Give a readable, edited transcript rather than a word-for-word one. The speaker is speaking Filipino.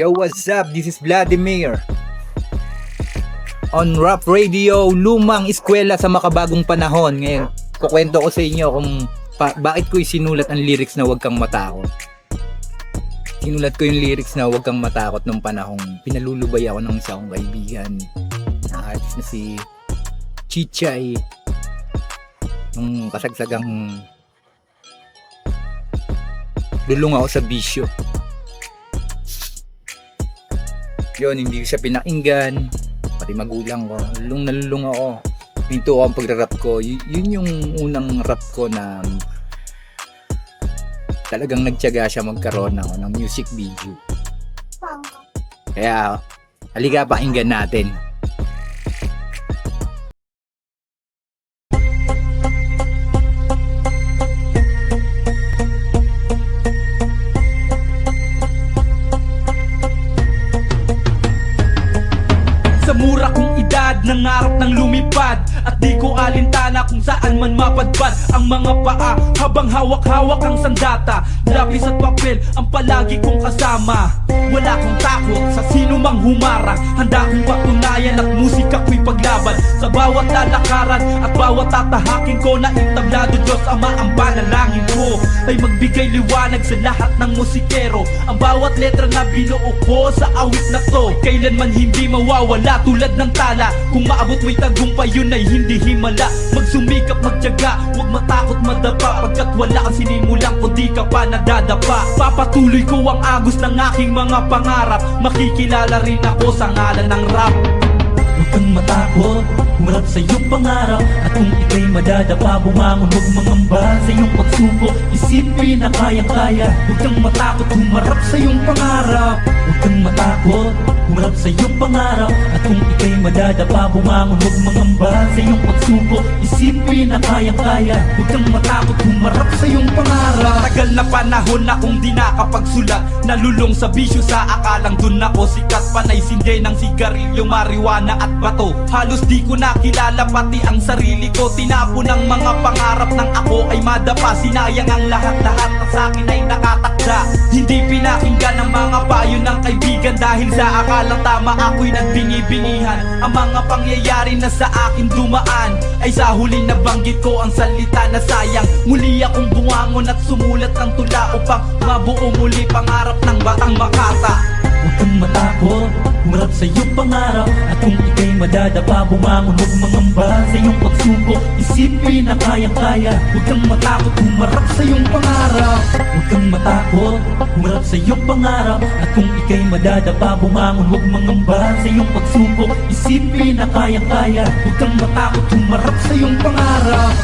Yo, what's up? This is Vladimir. On Rap Radio, lumang eskwela sa makabagong panahon. Ngayon, kukwento ko sa inyo kung bakit ko isinulat ang lyrics na Huwag Kang Matakot. Sinulat ko yung lyrics na Huwag Kang Matakot nung panahong pinalulubay ako ng isa kong kaibigan na artist na si Chichay. Nung kasagsagang lulong ako sa bisyo. Yun, hindi ko siya pinakinggan, pati magulang ko. Nalulung ako. Pinto ako ang pagra-rap ko. Yun yung unang rap ko na talagang nagtiyaga siya magkaroon ako ng music video. Kaya, halika pakinggan natin. Sa mura kong edad, nangarap ng lumipad at di ko alintana kung saan man mapadpad ang mga paa habang hawak-hawak ang sandata. Lapis at papel ang palagi kong kasama. Wala kong takot sa sino mang humarang. Handa kong patunayan at musika ko'y paglaban. Sa bawat lalakaran at bawat tatahakin ko na entablado, Diyos Ama ang panalangin ko ay magbigay liwanag sa lahat ng musikero. Ang bawat letra na binuo ko sa awit na to kailanman hindi mawawala tulad ng tala. Kung maabot mo'y tagumpay, yun ay hindi himala. Magsumikap, magtiyaga, huwag matakot madapa, pagkat wala kang sinimulan kung di ka pa nadadapa. Papatuloy ko ang agos ng aking mga pangarap. Makikilala rin ako sa ngalan ng rap. Huwag kang matakot, humarap sa iyong pangarap. At kung ika'y madadapa, bumangon, huwag mangamba sa iyong pagsubok. Isipin na kayang-kaya. Huwag kang matakot, humarap sa iyong pangarap. Huwag kang matakot, humarap sa iyong pangarap. At kung ika'y madadapa, bumangon, huwag mangamba sa iyong pagsubok. Isipin na kayang-kaya. Huwag kang matakot, humarap sa iyong pangarap. Tagal na panahon akong di nakapagsulat, nalulong sa bisyo sa akalang dun ako sikat. Panay sinde ng sigarilyo, marijuana at bato. Halos di ko nakilala pati ang sarili ko. Tinapon ang mga pangarap ng ako ay madapa. Sinayang ang lahat-lahat na sa'kin ay nakatakda. Hindi pinakinggan ang mga payo ng kaibigan dahil sa akalang tama ako'y nagbingi-bingihan. Ang mga pangyayari na sa akin dumaan ay sa huli nabanggit ko ang salita na sayang. Muli akong bumangon at sumulat ng tula upang mabuo muli pangarap ng batang Makata. Huwag kang matakot, humarap sa iyong pangarap. At kung ika'y madadapa, bumangon, huwag mangamba sa iyong pagsubok. Isipin na kayang-kaya. Huwag kang matakot, humarap sa iyong pangarap. Huwag kang matakot, humarap sa iyong pangarap. At kung ika'y madadapa, bumangon, huwag mangamba sa iyong pagsubok. Isipin na kayang-kaya. Huwag kang matakot, humarap sa iyong pangarap.